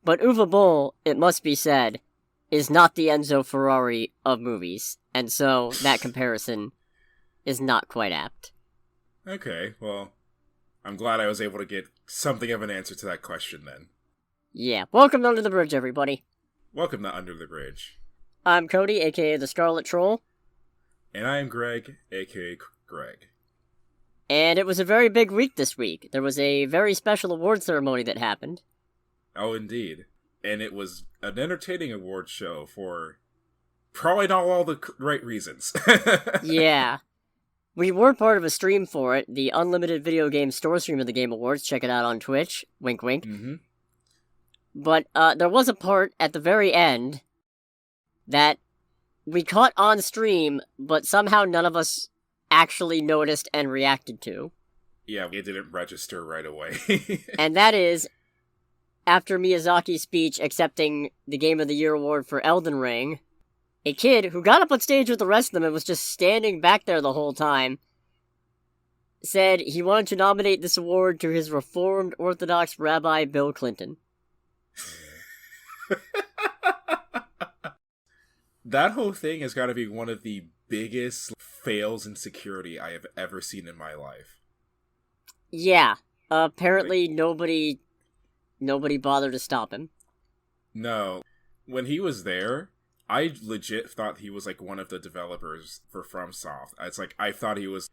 But Uwe Boll, it must be said, is not the Enzo Ferrari of movies, and so that comparison is not quite apt. Okay, well, I'm glad I was able to get something of an answer to that question then. Yeah, welcome to Under the Bridge, everybody. Welcome to Under the Bridge. I'm Cody, aka the Scarlet Troll. And I am Greg, aka Greg. And it was a very big week this week. There was a very special award ceremony that happened. Oh, indeed. And it was an entertaining award show for probably not all the right reasons. Yeah. We were part of a stream for it, the Unlimited Video Game Store stream of the Game Awards. Check it out on Twitch. Wink, wink. Mm-hmm. But there was a part at the very end that we caught on stream, but somehow none of us actually noticed and reacted to. Yeah, it didn't register right away. And that is, after Miyazaki's speech accepting the Game of the Year award for Elden Ring, a kid who got up on stage with the rest of them and was just standing back there the whole time said he wanted to nominate this award to his Reformed Orthodox Rabbi Bill Clinton. That whole thing has got to be one of the biggest fails in security I have ever seen in my life. Yeah, apparently nobody bothered to stop him. No, when he was there, I legit thought he was like one of the developers for FromSoft. It's like I thought he was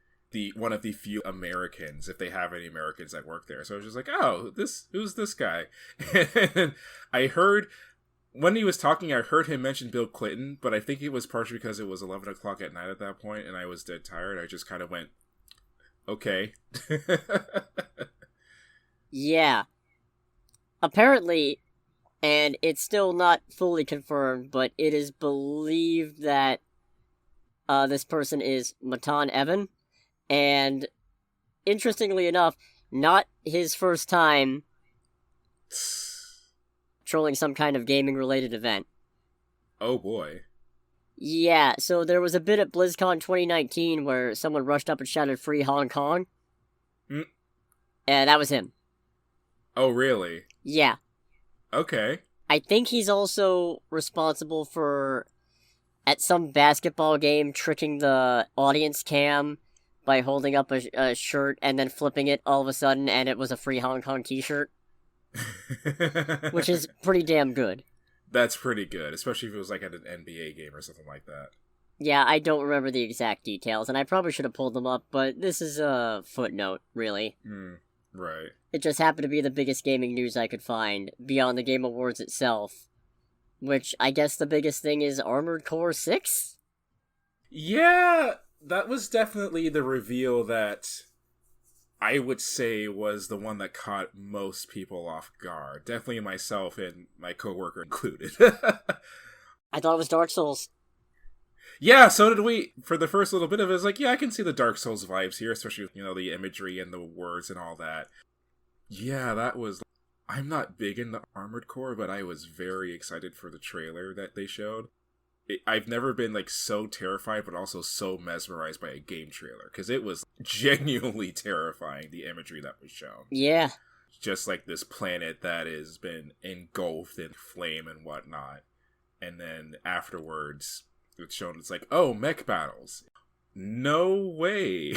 one of the few Americans, if they have any Americans that work there. So I was just like, oh, who's this guy? And I heard when he was talking, I heard him mention Bill Clinton, but I think it was partially because it was 11 o'clock at night at that point, and I was dead tired. I just kind of went, okay. Yeah. Apparently, and it's still not fully confirmed, but it is believed that this person is Matan Evan, and interestingly enough, not his first time trolling some kind of gaming-related event. Oh boy. Yeah, so there was a bit at BlizzCon 2019 where someone rushed up and shouted "Free Hong Kong." And that was him. Oh, really? Yeah. Okay. I think he's also responsible for, at some basketball game, tricking the audience cam by holding up a shirt and then flipping it all of a sudden, and it was a Free Hong Kong t-shirt. Which is pretty damn good. That's pretty good, especially if it was like at an NBA game or something like that. Yeah, I don't remember the exact details, and I probably should have pulled them up, but this is a footnote, really. Right. It just happened to be the biggest gaming news I could find, beyond the Game Awards itself. Which, I guess the biggest thing is Armored Core 6? Yeah, that was definitely the reveal that I would say was the one that caught most people off guard. Definitely myself and my coworker included. I thought it was Dark Souls. Yeah, so did we. For the first little bit of it, it's like, yeah, I can see the Dark Souls vibes here, especially, the imagery and the words and all that. Yeah, that was... I'm not big into Armored Core, but I was very excited for the trailer that they showed. I've never been, so terrified, but also so mesmerized by a game trailer, because it was genuinely terrifying, the imagery that was shown. Yeah. Just like this planet that has been engulfed in flame and whatnot. And then afterwards, it's shown, it's like, oh, mech battles. No way!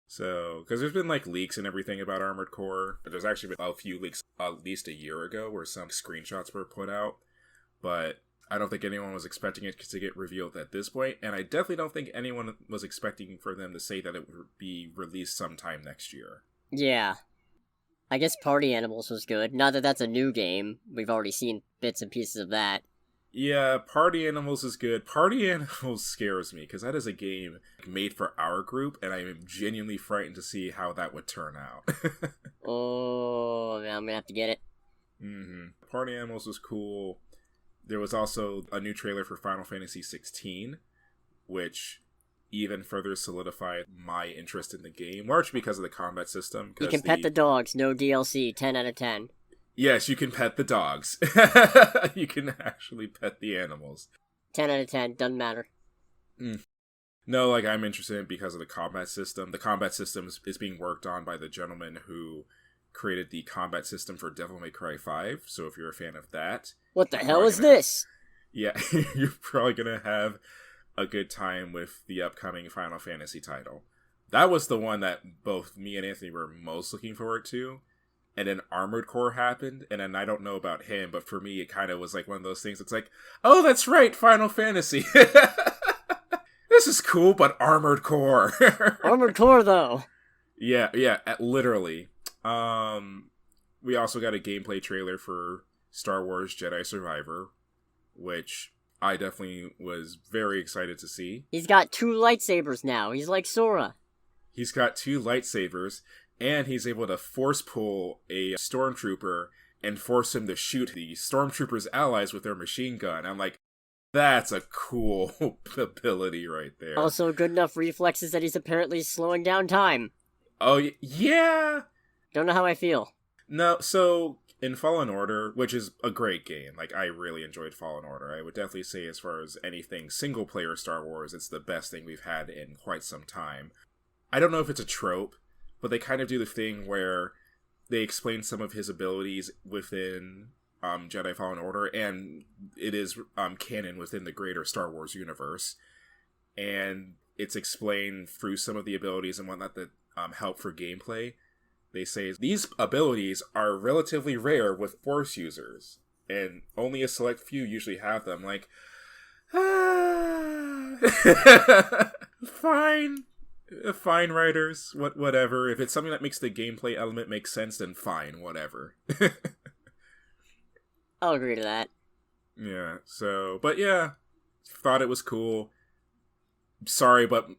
So, because there's been, leaks and everything about Armored Core. There's actually been a few leaks at least a year ago where some screenshots were put out. But I don't think anyone was expecting it to get revealed at this point, and I definitely don't think anyone was expecting for them to say that it would be released sometime next year. Yeah. I guess Party Animals was good. Not that that's a new game. We've already seen bits and pieces of that. Yeah, Party Animals is good. Party Animals scares me, because that is a game made for our group, and I am genuinely frightened to see how that would turn out. Oh, I'm gonna have to get it. Party Animals was cool. There was also a new trailer for Final Fantasy 16, which even further solidified my interest in the game, largely because of the combat system. You can pet the dogs, no DLC, 10 out of 10. Yes, you can pet the dogs. You can actually pet the animals. 10 out of 10, doesn't matter. No, I'm interested in it because of the combat system. The combat system is being worked on by the gentleman who created the combat system for Devil May Cry 5, so if you're a fan of that... What the hell is this? Yeah, you're probably gonna have a good time with the upcoming Final Fantasy title. That was the one that both me and Anthony were most looking forward to, and then Armored Core happened, and then I don't know about him, but for me it kind of was like one of those things, it's like, oh, that's right, Final Fantasy! This is cool, but Armored Core! Armored Core, though! Yeah, literally. We also got a gameplay trailer for Star Wars Jedi Survivor, which I definitely was very excited to see. He's got 2 lightsabers now. He's like Sora. He's got 2 lightsabers, and he's able to force pull a stormtrooper and force him to shoot the stormtrooper's allies with their machine gun. I'm like, that's a cool ability right there. Also, good enough reflexes that he's apparently slowing down time. Oh, yeah! Don't know how I feel. No, so in Fallen Order, which is a great game, like, I really enjoyed Fallen Order. I would definitely say as far as anything single-player Star Wars, it's the best thing we've had in quite some time. I don't know if it's a trope, but they kind of do the thing where they explain some of his abilities within Jedi Fallen Order, and it is canon within the greater Star Wars universe. And it's explained through some of the abilities and whatnot that help for gameplay. They say these abilities are relatively rare with Force users, and only a select few usually have them. Like, fine, writers, whatever. If it's something that makes the gameplay element make sense, then fine, whatever. I'll agree to that. Yeah. So, but yeah, thought it was cool. Sorry, but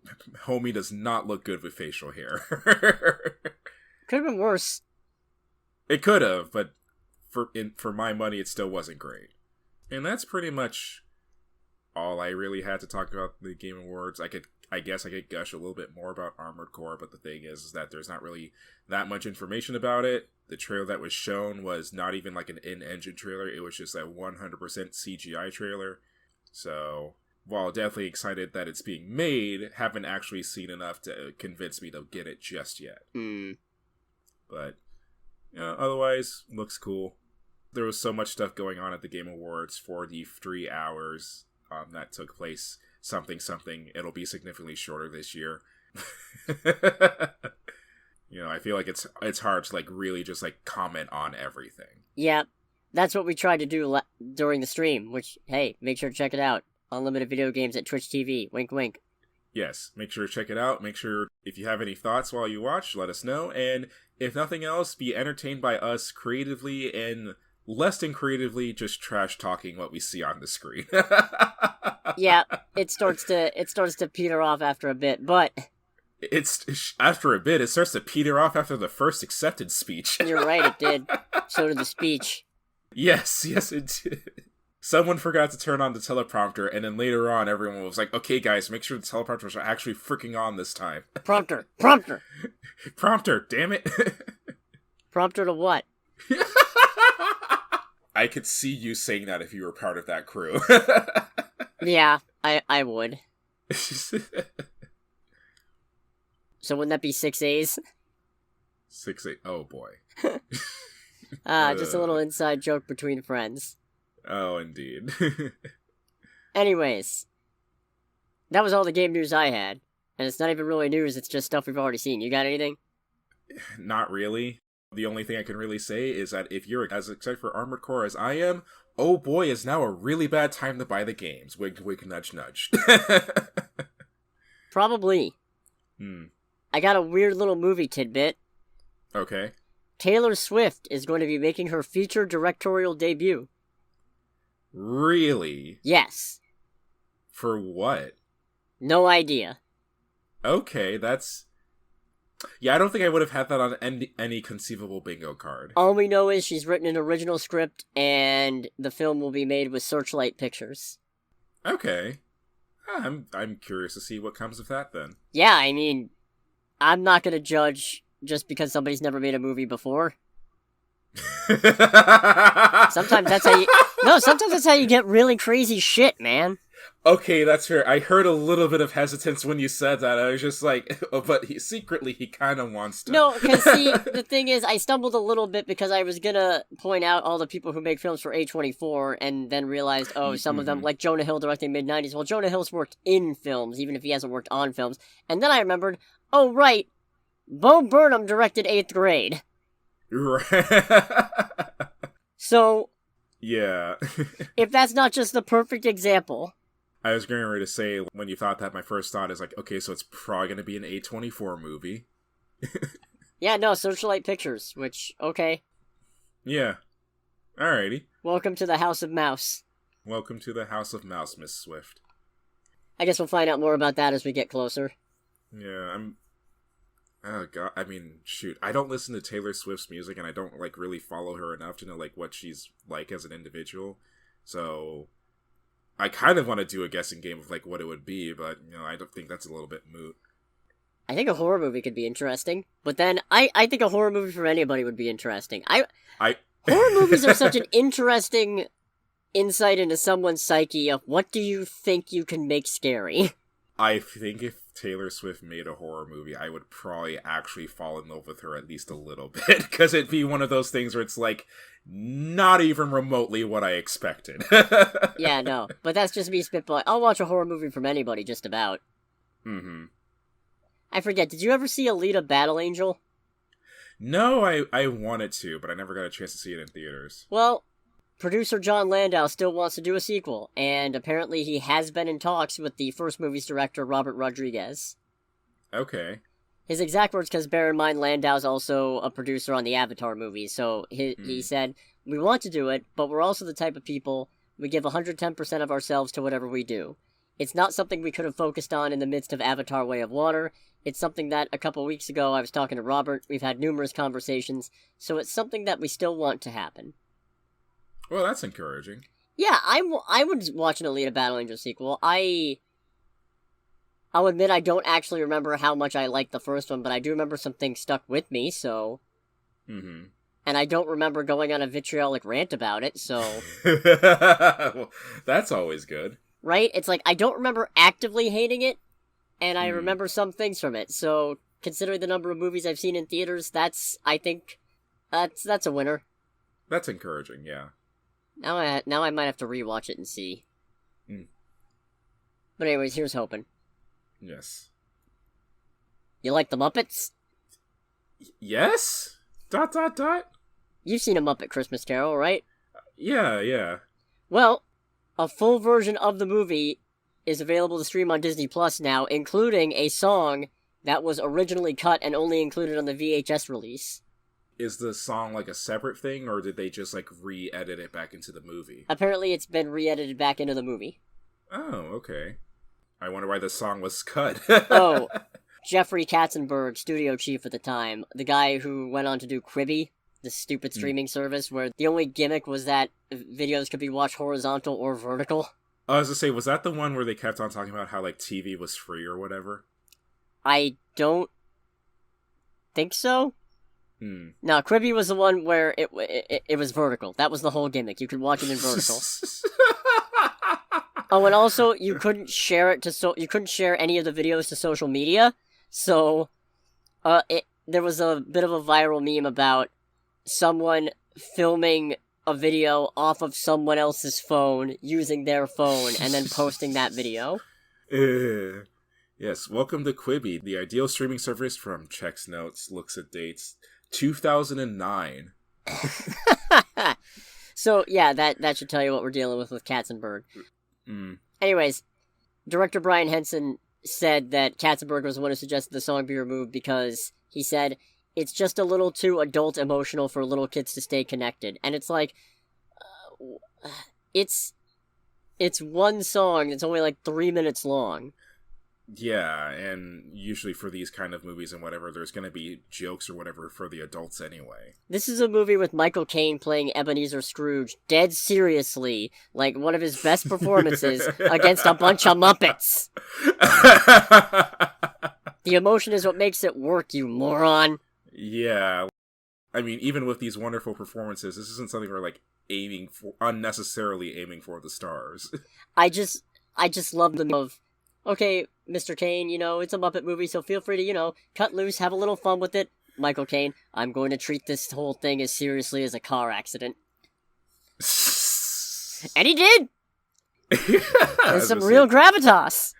homie does not look good with facial hair. Could have been worse. It could have, but for my money, it still wasn't great. And that's pretty much all I really had to talk about the Game Awards. I guess I could gush a little bit more about Armored Core, but the thing is that there's not really that much information about it. The trailer that was shown was not even like an in-engine trailer. It was just a 100% CGI trailer. So, while definitely excited that it's being made, haven't actually seen enough to convince me to get it just yet. But, otherwise, looks cool. There was so much stuff going on at the Game Awards for the 3 hours that took place. Something. It'll be significantly shorter this year. I feel like it's hard to, like, really just, like, comment on everything. Yeah, that's what we tried to do during the stream, which, hey, make sure to check it out. Unlimited Video Games at Twitch TV. Wink, wink. Yes, make sure to check it out. Make sure, if you have any thoughts while you watch, let us know. And if nothing else, be entertained by us creatively and less than creatively just trash talking what we see on the screen. Yeah, it starts to peter off after a bit, but after a bit, it starts to peter off after the first acceptance speech. You're right, it did. So did the speech. Yes, it did. Someone forgot to turn on the teleprompter, and then later on, everyone was like, okay, guys, make sure the teleprompters are actually freaking on this time. Prompter! Prompter, damn it. Prompter to what? I could see you saying that if you were part of that crew. Yeah, I would. So wouldn't that be 6 A's? 6 8. Oh, boy. Just a little inside joke between friends. Oh, indeed. Anyways, that was all the game news I had. And it's not even really news, it's just stuff we've already seen. You got anything? Not really. The only thing I can really say is that if you're as excited for Armored Core as I am, oh boy, is now a really bad time to buy the games. Wink, wink, nudge, nudge. Probably. I got a weird little movie tidbit. Okay. Taylor Swift is going to be making her feature directorial debut. Really? Yes. For what? No idea. Okay, that's... Yeah, I don't think I would have had that on any conceivable bingo card. All we know is she's written an original script, and the film will be made with Searchlight Pictures. Okay. I'm curious to see what comes of that, then. Yeah, I mean, I'm not gonna judge just because somebody's never made a movie before. Sometimes that's how you get really crazy shit, man. Okay, that's fair. I heard a little bit of hesitance when you said that. I was just like, oh, but secretly he kind of wants to. No, because see, the thing is, I stumbled a little bit because I was gonna point out all the people who make films for A24 and then realized, oh, some of them, like Jonah Hill directing mid-90s. Well, Jonah Hill's worked in films, even if he hasn't worked on films. And then I remembered, oh, right, Bo Burnham directed 8th Grade. Right. So, yeah. if that's not just the perfect example... I was getting ready to say, when you thought that, my first thought is like, okay, so it's probably going to be an A24 movie. Yeah, no, Searchlight Pictures, which, okay. Yeah. Alrighty. Welcome to the House of Mouse. Welcome to the House of Mouse, Miss Swift. I guess we'll find out more about that as we get closer. Yeah, oh god, I mean, shoot. I don't listen to Taylor Swift's music, and I don't, like, really follow her enough to know, like, what she's like as an individual. So... I kind of want to do a guessing game of, like, what it would be, but, you know, I don't think that's a little bit moot. I think a horror movie could be interesting, but then I think a horror movie for anybody would be interesting. Horror movies are such an interesting insight into someone's psyche of what do you think you can make scary. I think if Taylor Swift made a horror movie, I would probably actually fall in love with her at least a little bit, because it'd be one of those things where it's like, not even remotely what I expected. Yeah, no, but that's just me spitballing. I'll watch a horror movie from anybody, just about. Mm-hmm. I forget, did you ever see Alita Battle Angel? No, I wanted to, but I never got a chance to see it in theaters. Well, producer John Landau still wants to do a sequel, and apparently he has been in talks with the first movie's director, Robert Rodriguez. Okay. His exact words, because bear in mind, Landau's also a producer on the Avatar movies, so he said, we want to do it, but we're also the type of people, we give 110% of ourselves to whatever we do. It's not something we could have focused on in the midst of Avatar Way of Water. It's something that a couple weeks ago I was talking to Robert, we've had numerous conversations, so it's something that we still want to happen. Well, that's encouraging. Yeah, I would watch an Alita Battle Angel sequel. I'll admit I don't actually remember how much I liked the first one, but I do remember some things stuck with me, so... Mm-hmm. And I don't remember going on a vitriolic rant about it, so... Well, that's always good. Right? It's like, I don't remember actively hating it, and I remember some things from it, so... Considering the number of movies I've seen in theaters, I think... That's a winner. That's encouraging, yeah. Now I might have to rewatch it and see. But anyways, here's hoping. Yes. You like the Muppets? Yes? ... You've seen a Muppet Christmas Carol, right? Yeah. Well, a full version of the movie is available to stream on Disney Plus now, including a song that was originally cut and only included on the VHS release. Is the song like a separate thing, or did they just like re-edit it back into the movie? Apparently it's been re-edited back into the movie. Oh, okay. I wonder why the song was cut. Oh, Jeffrey Katzenberg, studio chief at the time, the guy who went on to do Quibi, the stupid streaming service where the only gimmick was that videos could be watched horizontal or vertical. I was gonna say, was that the one where they kept on talking about how like TV was free or whatever? I don't think so. No, Quibi was the one where it was vertical. That was the whole gimmick. You could watch it in vertical. Oh, and also you couldn't share it you couldn't share any of the videos to social media. So, there was a bit of a viral meme about someone filming a video off of someone else's phone using their phone and then posting that video. Yes, welcome to Quibi, the ideal streaming service from checks notes, looks at dates, 2009. So, yeah, that should tell you what we're dealing with Katzenberg. Anyways, director Brian Henson said that Katzenberg was the one who suggested the song be removed because, he said, it's just a little too adult emotional for little kids to stay connected. And it's like, it's one song that's only like 3 minutes long. Yeah, and usually for these kind of movies and whatever, there's going to be jokes or whatever for the adults anyway. This is a movie with Michael Caine playing Ebenezer Scrooge dead seriously, like one of his best performances, against a bunch of Muppets. The emotion is what makes it work, you moron. Yeah. I mean, even with these wonderful performances, this isn't something we're like unnecessarily aiming for the stars. I just love the of, okay, Mr. Caine, it's a Muppet movie, so feel free to, cut loose, have a little fun with it. Michael Caine, I'm going to treat this whole thing as seriously as a car accident. And he did! There's some real gravitas.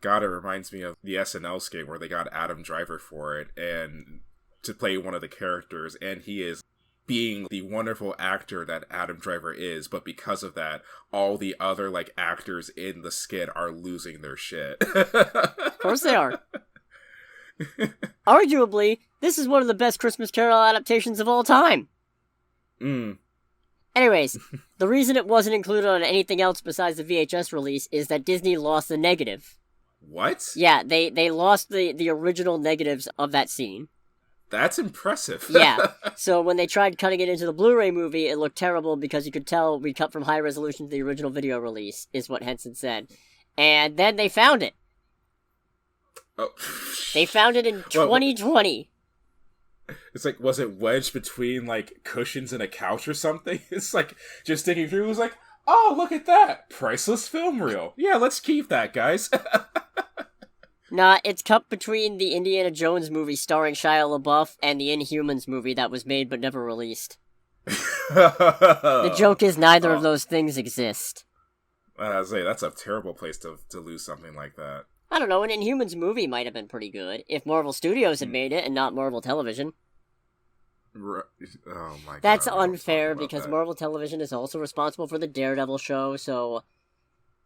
God, it reminds me of the SNL skit where they got Adam Driver for it, and to play one of the characters, and he is being the wonderful actor that Adam Driver is, but because of that, all the other, actors in the skit are losing their shit. Of course they are. Arguably, this is one of the best Christmas Carol adaptations of all time. Anyways, the reason it wasn't included on anything else besides the VHS release is that Disney lost the negative. What? Yeah, they lost the original negatives of that scene. That's impressive. Yeah, so when they tried cutting it into the Blu-ray movie, it looked terrible because you could tell we cut from high resolution to the original video release, is what Henson said. And then they found it. Oh. They found it in 2020. It's was it wedged between, cushions in a couch or something? It's just sticking through. It was oh, look at that. Priceless film reel. Yeah, let's keep that, guys. Nah, it's cut between the Indiana Jones movie starring Shia LaBeouf and the Inhumans movie that was made but never released. The joke is neither of those things exist. I was say, that's a terrible place to lose something like that. I don't know, an Inhumans movie might have been pretty good if Marvel Studios had made it and not Marvel Television. Oh my god. That's unfair because Marvel Television is also responsible for the Daredevil show, so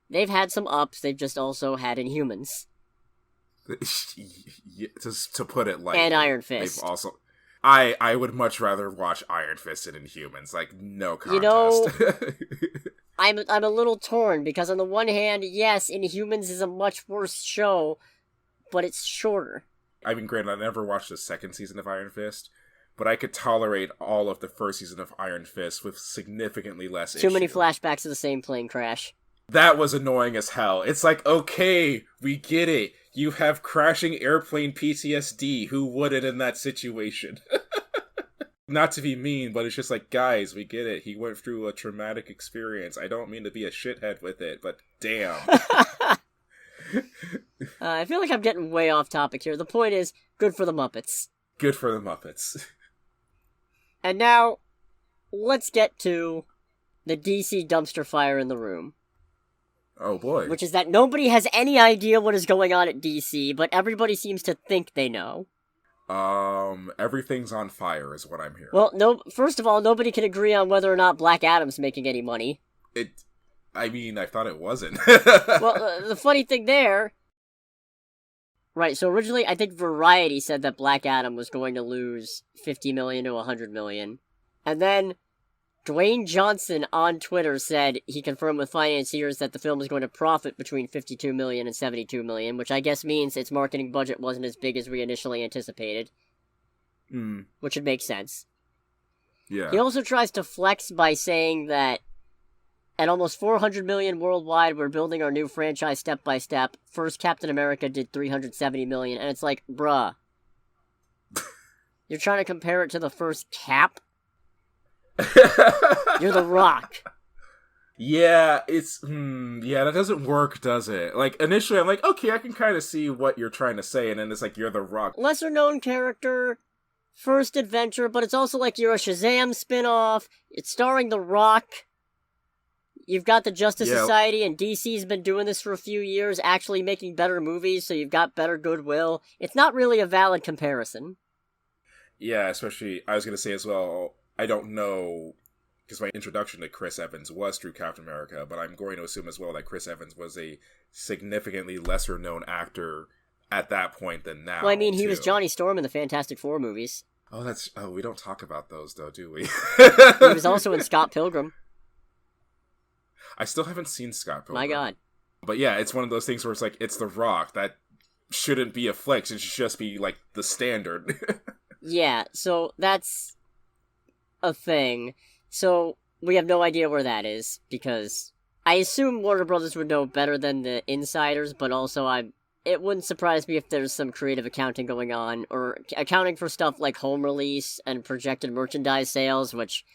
they've had some ups, they've just also had Inhumans. To put it lightly. And Iron Fist. They've also... I would much rather watch Iron Fist than Inhumans. No contest. I'm a little torn, because on the one hand, yes, Inhumans is a much worse show, but it's shorter. I mean, granted, I never watched the second season of Iron Fist, but I could tolerate all of the first season of Iron Fist with significantly less Too many flashbacks of the same plane crash. That was annoying as hell. It's okay, we get it. You have crashing airplane PTSD. Who wouldn't in that situation? Not to be mean, but it's just guys, we get it. He went through a traumatic experience. I don't mean to be a shithead with it, but damn. I feel like I'm getting way off topic here. The point is, good for the Muppets. Good for the Muppets. And now, let's get to the DC dumpster fire in the room. Oh boy. Which is that nobody has any idea what is going on at DC, but everybody seems to think they know. Everything's on fire is what I'm hearing. Well, first of all, nobody can agree on whether or not Black Adam's making any money. I thought it wasn't. Well, the funny thing there... Right, so originally, I think Variety said that Black Adam was going to lose $50 million to $100 million. And then Dwayne Johnson on Twitter said he confirmed with financiers that the film is going to profit between $52 million and $72 million, which I guess means its marketing budget wasn't as big as we initially anticipated. Which would make sense. Yeah. He also tries to flex by saying that at almost $400 million worldwide, we're building our new franchise step by step. First Captain America did $370 million, and it's bruh. You're trying to compare it to the first Cap? You're The Rock. Yeah, that doesn't work, does it? Initially I'm okay, I can kind of see what you're trying to say, and then it's you're The Rock. Lesser known character, first adventure, but it's also you're a Shazam spin-off, it's starring The Rock. You've got the Justice Society, and DC's been doing this for a few years, actually making better movies, so you've got better goodwill. It's not really a valid comparison. Yeah, especially, I was going to say as well, I don't know, because my introduction to Chris Evans was through Captain America, but I'm going to assume as well that Chris Evans was a significantly lesser known actor at that point than now. Well, I mean, he was Johnny Storm in the Fantastic Four movies. Oh, we don't talk about those though, do we? He was also in Scott Pilgrim. I still haven't seen Scott Pilgrim. My god. But yeah, it's one of those things where it's it's The Rock. That shouldn't be a flex. It should just be the standard. Yeah, so that's a thing. So we have no idea where that is, because I assume Warner Brothers would know better than the insiders, but also it wouldn't surprise me if there's some creative accounting going on, or accounting for stuff like home release and projected merchandise sales, which,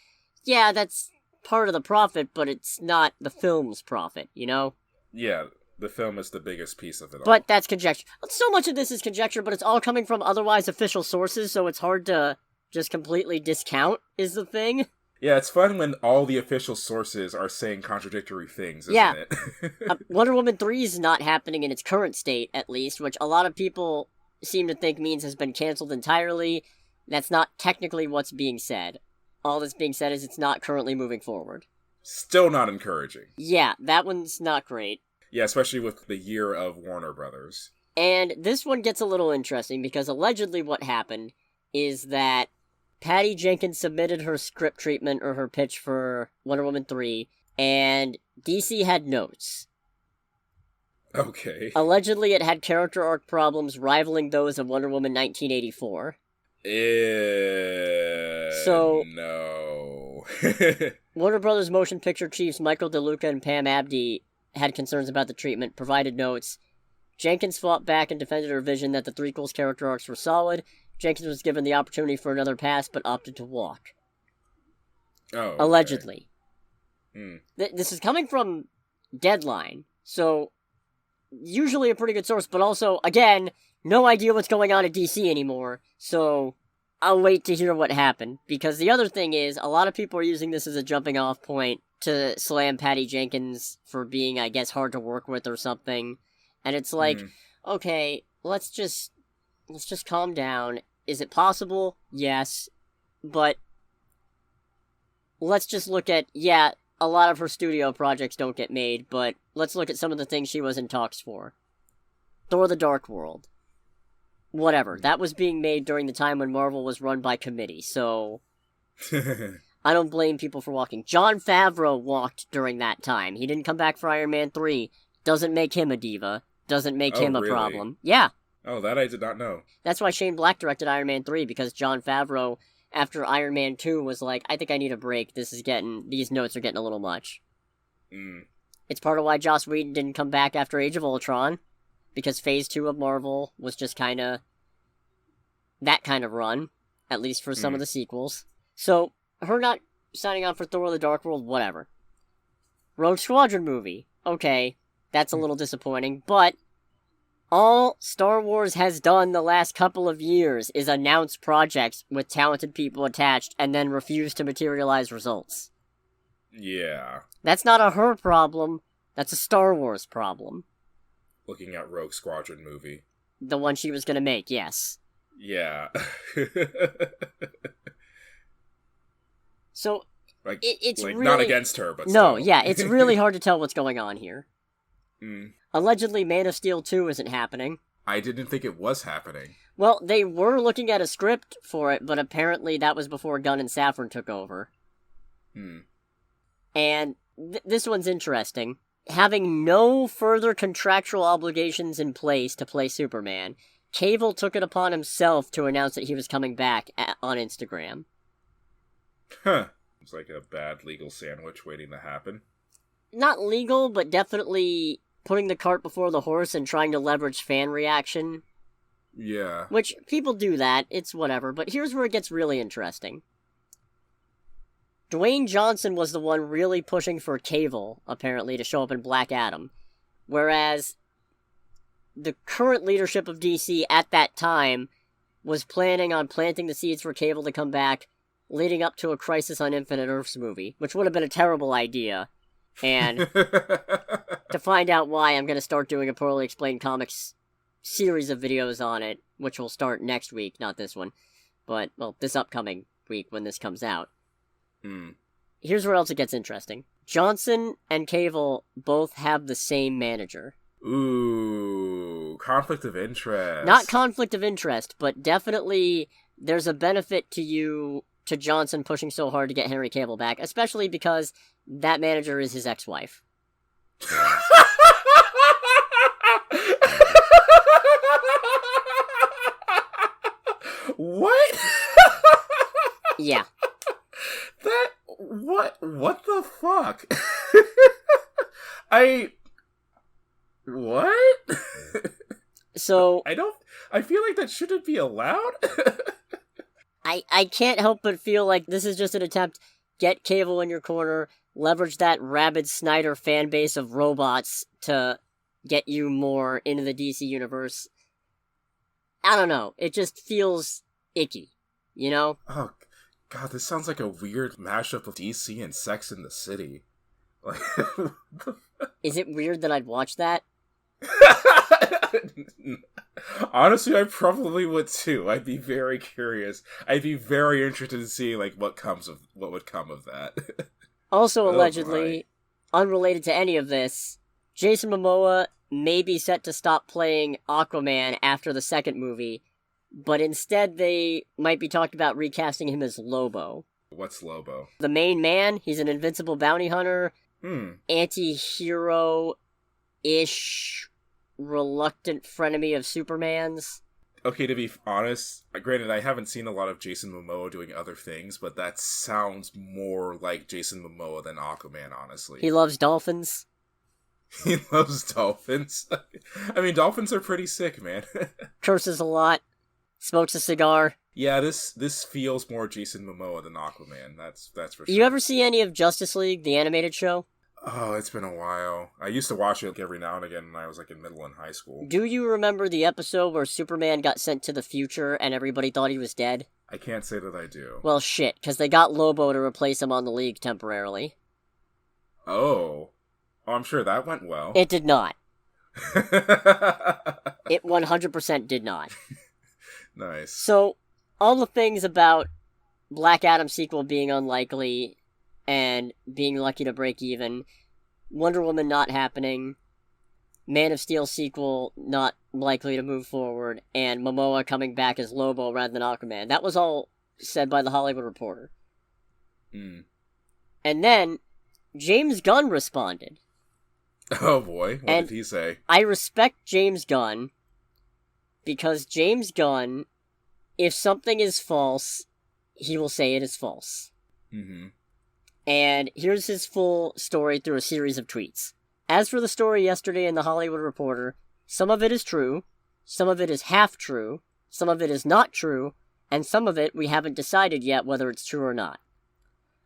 yeah, that's part of the profit, but it's not the film's profit, you know? Yeah, the film is the biggest piece of it all. But that's conjecture. So much of this is conjecture, but it's all coming from otherwise official sources, so it's hard to just completely discount, is the thing. Yeah, it's fun when all the official sources are saying contradictory things, isn't it? Wonder Woman 3 is not happening in its current state, at least, which a lot of people seem to think means has been cancelled entirely. That's not technically what's being said. All that's being said is it's not currently moving forward. Still not encouraging. Yeah, that one's not great. Yeah, especially with the year of Warner Brothers. And this one gets a little interesting, because allegedly what happened is that Patty Jenkins submitted her script treatment or her pitch for Wonder Woman 3, and DC had notes. Okay. Allegedly, it had character arc problems rivaling those of Wonder Woman 1984. So, no. Warner Brothers motion picture chiefs Michael DeLuca and Pam Abdi had concerns about the treatment, provided notes. Jenkins fought back and defended her vision that the threequels character arcs were solid. Jenkins was given the opportunity for another pass, but opted to walk. Oh, okay. Allegedly. This is coming from Deadline, so usually a pretty good source, but also, again, no idea what's going on at DC anymore, so I'll wait to hear what happened. Because the other thing is, a lot of people are using this as a jumping off point to slam Patty Jenkins for being, I guess, hard to work with or something. And it's like, okay, let's just calm down. Is it possible? Yes. But let's just look at, yeah, a lot of her studio projects don't get made, but let's look at some of the things she was in talks for. Thor: The Dark World. Whatever. That was being made during the time when Marvel was run by committee, so I don't blame people for walking. Jon Favreau walked during that time. He didn't come back for Iron Man 3. Doesn't make him a diva. Doesn't make him a problem. Yeah. Oh, that I did not know. That's why Shane Black directed Iron Man 3, because Jon Favreau, after Iron Man 2, was like, I think I need a break. These notes are getting a little much. It's part of why Joss Whedon didn't come back after Age of Ultron, because Phase 2 of Marvel was just kinda that kind of run, at least for some of the sequels. So, her not signing on for Thor: The Dark World, whatever. Rogue Squadron movie. Okay, that's a little disappointing, but all Star Wars has done the last couple of years is announce projects with talented people attached and then refuse to materialize results. Yeah. That's not a her problem, that's a Star Wars problem. Looking at Rogue Squadron movie. The one she was gonna make, yes. Yeah. So, it's like, really... not against her, but no, still. yeah, it's really hard to tell what's going on here. Allegedly, Man of Steel 2 isn't happening. I didn't think it was happening. Well, they were looking at a script for it, but apparently that was before Gunn and Safran took over. And this one's interesting. Having no further contractual obligations in place to play Superman, Cavill took it upon himself to announce that he was coming back on Instagram. Huh. It's like a bad legal sandwich waiting to happen. Not legal, but definitely putting the cart before the horse and trying to leverage fan reaction. Yeah. Which, people do that, it's whatever, but here's where it gets really interesting. Dwayne Johnson was the one really pushing for Cavill, apparently, to show up in Black Adam. Whereas the current leadership of DC at that time was planning on planting the seeds for Cavill to come back, leading up to a Crisis on Infinite Earths movie, which would have been a terrible idea. And to find out why, I'm going to start doing a Poorly Explained Comics series of videos on it, which will start next week, not this one. But, well, this upcoming week when this comes out. Here's where else it gets interesting. Johnson and Cavill both have the same manager. Ooh, conflict of interest. Not conflict of interest, but definitely there's a benefit to Johnson pushing so hard to get Henry Cavill back, especially because that manager is his ex-wife. What? Yeah. What the fuck? What? So... I feel like that shouldn't be allowed. I can't help but feel like this is just an attempt... get Cable in your corner, leverage that rabid Snyder fan base of robots to get you more into the DC universe. I don't know. It just feels icky, you know? Oh, God, this sounds like a weird mashup of DC and Sex in the City. Like, Is it weird that I'd watch that? Honestly, I probably would too. I'd be very curious. I'd be very interested in seeing like what would come of that. Also, Oh, allegedly, unrelated to any of this, Jason Momoa may be set to stop playing Aquaman after the second movie, but instead they might be talking about recasting him as Lobo. What's Lobo? The main man, he's an invincible bounty hunter, anti-hero-ish, reluctant frenemy of Superman's. Okay, to be honest, granted, I haven't seen a lot of Jason Momoa doing other things, but that sounds more like Jason Momoa than Aquaman, honestly. He loves dolphins. He loves dolphins. I mean, dolphins are pretty sick, man. Curses a lot. Smokes a cigar. Yeah, this feels more Jason Momoa than Aquaman. That's for sure. You ever see any of Justice League, the animated show? Oh, it's been a while. I used to watch it every now and again when I was like in middle and high school. Do you remember the episode where Superman got sent to the future and everybody thought he was dead? I can't say that I do. Well, shit, because they got Lobo to replace him on the League temporarily. Oh, I'm sure that went well. It did not. It 100% did not. Nice. So, all the things about Black Adam sequel being unlikely and being lucky to break even, Wonder Woman not happening, Man of Steel sequel not likely to move forward, and Momoa coming back as Lobo rather than Aquaman. That was all said by The Hollywood Reporter. And then, James Gunn responded. Oh boy, what did he say? I respect James Gunn, because James Gunn, if something is false, he will say it is false. And here's his full story through a series of tweets. As for the story yesterday in The Hollywood Reporter, some of it is true, some of it is half true, some of it is not true, and some of it we haven't decided yet whether it's true or not.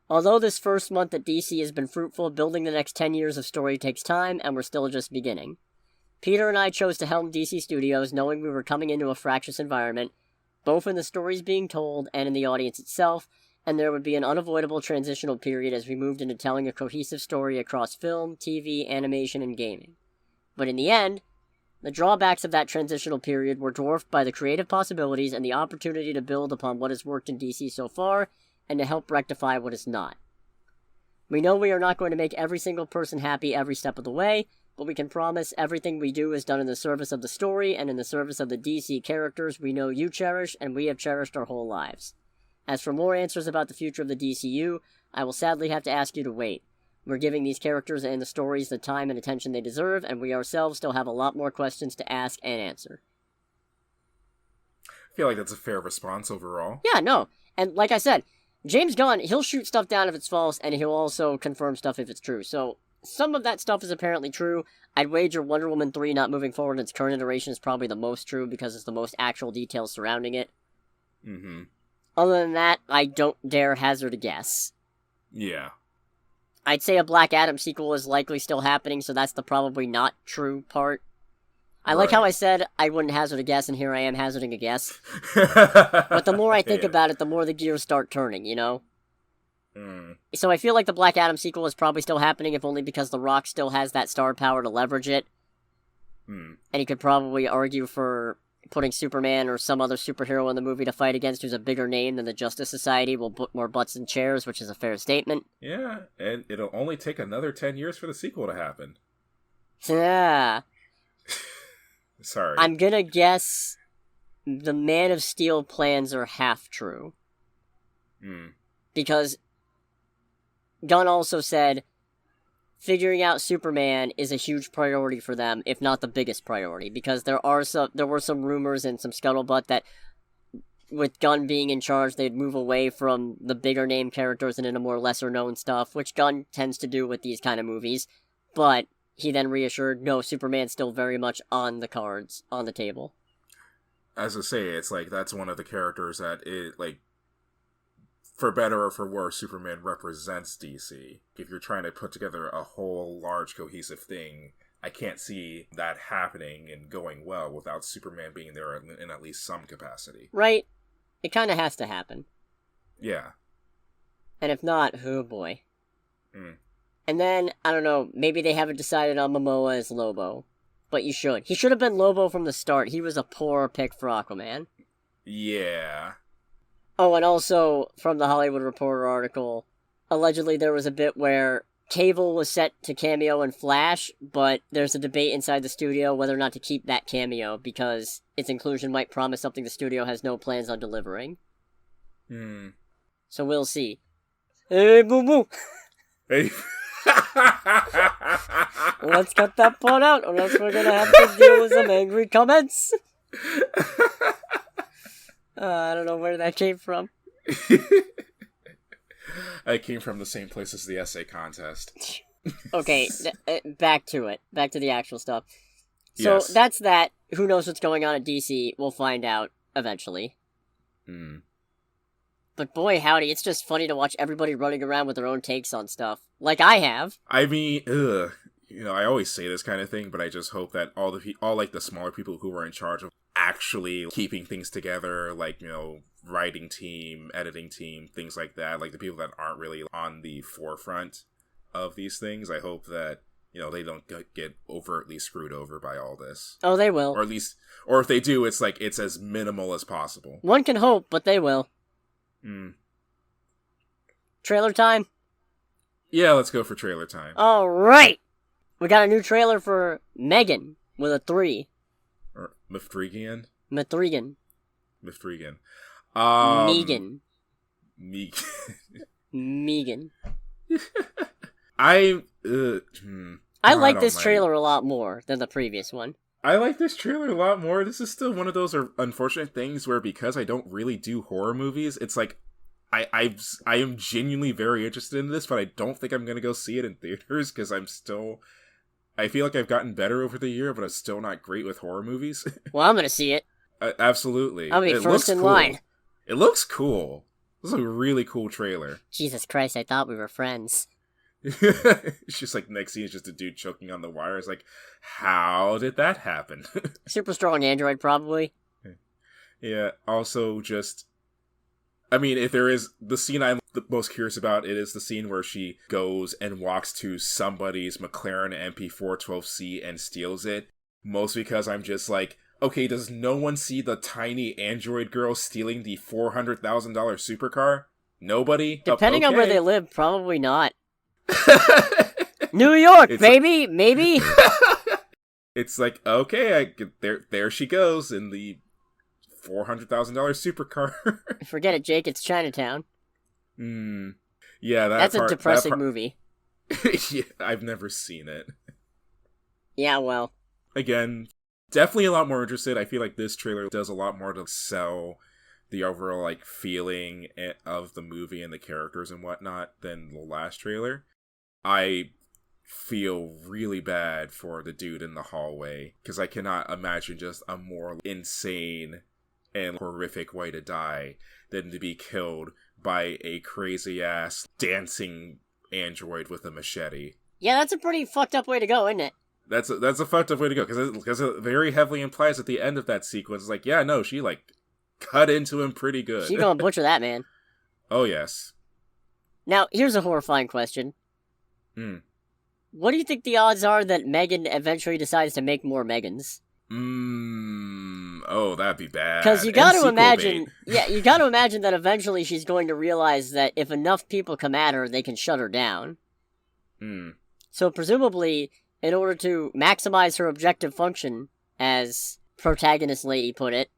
Although this first month at DC has been fruitful, building the next 10 years of story takes time, and we're still just beginning. Peter and I chose to helm DC Studios knowing we were coming into a fractious environment, both in the stories being told and in the audience itself, and there would be an unavoidable transitional period as we moved into telling a cohesive story across film, TV, animation, and gaming. But in the end, the drawbacks of that transitional period were dwarfed by the creative possibilities and the opportunity to build upon what has worked in DC so far, and to help rectify what is not. We know we are not going to make every single person happy every step of the way, but we can promise everything we do is done in the service of the story and in the service of the DC characters we know you cherish and we have cherished our whole lives. As for more answers about the future of the DCU, I will sadly have to ask you to wait. We're giving these characters and the stories the time and attention they deserve, and we ourselves still have a lot more questions to ask and answer. I feel like that's a fair response overall. Yeah, no. And like I said, James Gunn, he'll shoot stuff down if it's false, and he'll also confirm stuff if it's true. So, some of that stuff is apparently true. I'd wager Wonder Woman 3 not moving forward in its current iteration is probably the most true because it's the most actual details surrounding it. Other than that, I don't dare hazard a guess. Yeah. I'd say a Black Adam sequel is likely still happening, so that's the probably not true part. I like how I said I wouldn't hazard a guess, and here I am hazarding a guess. But the more I think about it, the more the gears start turning, you know? So I feel like the Black Adam sequel is probably still happening, if only because The Rock still has that star power to leverage it. And he could probably argue for putting Superman or some other superhero in the movie to fight against who's a bigger name than the Justice Society will put more butts in chairs, which is a fair statement. Yeah, and it'll only take another 10 years for the sequel to happen. Yeah. Sorry. I'm gonna guess the Man of Steel plans are half true. Because Gunn also said figuring out Superman is a huge priority for them, if not the biggest priority, because there were some rumors and some scuttlebutt that with Gunn being in charge, they'd move away from the bigger name characters and into more lesser known stuff, which Gunn tends to do with these kind of movies, but he then reassured, no, Superman's still very much on the cards, on the table. As I say, it's like, that's one of the characters that, for better or for worse, Superman represents DC. If you're trying to put together a whole large cohesive thing, I can't see that happening and going well without Superman being there in at least some capacity. Right? It kind of has to happen. Yeah. And if not, oh boy. Mm. And then, I don't know, maybe they haven't decided on Momoa as Lobo. But you should. He should have been Lobo from the start. He was a poor pick for Aquaman. Yeah. Oh, and also, from the Hollywood Reporter article, allegedly there was a bit where Cable was set to cameo in Flash, but there's a debate inside the studio whether or not to keep that cameo, because its inclusion might promise something the studio has no plans on delivering. Hmm. So we'll see. Hey, boo boo! Hey. Let's cut that part out, or else we're gonna have to deal with some angry comments. I don't know where that came from. I came from the same place as the essay contest. Okay, back to it. Back to the actual stuff. So Yes. that's that. Who knows what's going on at DC? We'll find out eventually. Hmm. But boy, howdy, it's just funny to watch everybody running around with their own takes on stuff. Like I have. I mean, ugh. You know, I always say this kind of thing, but I just hope that all like the smaller people who are in charge of actually keeping things together, like, you know, writing team, editing team, things like that, like the people that aren't really on the forefront of these things, I hope that, you know, they don't get overtly screwed over by all this. Oh, they will. Or at least, or if they do, it's like, it's as minimal as possible. One can hope, but they will. Hmm. Trailer time? Yeah, let's go for trailer time. Alright! We got a new trailer for Megan, with a 3. Or Mithrigan? Mithrigan. Mithrigan. Megan. Megan. Megan. I like don't this mind. trailer a lot more than the previous one. I like this trailer a lot more. This is still one of those unfortunate things where, because I don't really do horror movies, it's like I am genuinely very interested in this, but I don't think I'm gonna go see it in theaters because I feel like I've gotten better over the year, but I'm still not great with horror movies. Well, I'm gonna see it. Absolutely, I'll be it first looks in cool. line. It looks cool. This is a really cool trailer. Jesus Christ, I thought we were friends. It's just like, next scene is just a dude choking on the wire. It's like, how did that happen? Super strong android, probably. Yeah, also just, I mean, if there is the scene I'm the most curious about, it is the scene where she goes and walks to somebody's McLaren MP412C and steals it. Mostly because I'm just like, okay, does no one see the tiny android girl stealing the $400,000 supercar? Nobody? Depending on Okay. where they live, probably not. New York, baby! Maybe? It's like, okay, there she goes in the $400,000 supercar. Forget it, Jake, it's Chinatown. Yeah, That's a depressing movie. Yeah, I've never seen it. Yeah, well. Again, definitely a lot more interested. I feel like this trailer does a lot more to sell the overall, like, feeling of the movie and the characters and whatnot than the last trailer. I feel really bad for the dude in the hallway, because I cannot imagine just a more insane and horrific way to die than to be killed by a crazy-ass dancing android with a machete. Yeah, that's a pretty fucked up way to go, isn't it? That's a fucked up way to go, because it very heavily implies at the end of that sequence, like, yeah, no, she, like, cut into him pretty good. She gonna butcher that, man. Oh, yes. Now, here's a horrifying question. What do you think the odds are that Megan eventually decides to make more Megans? Oh, that'd be bad. Because you gotta imagine, you gotta imagine that eventually she's going to realize that if enough people come at her, they can shut her down. So presumably, in order to maximize her objective function, as protagonist lady put it,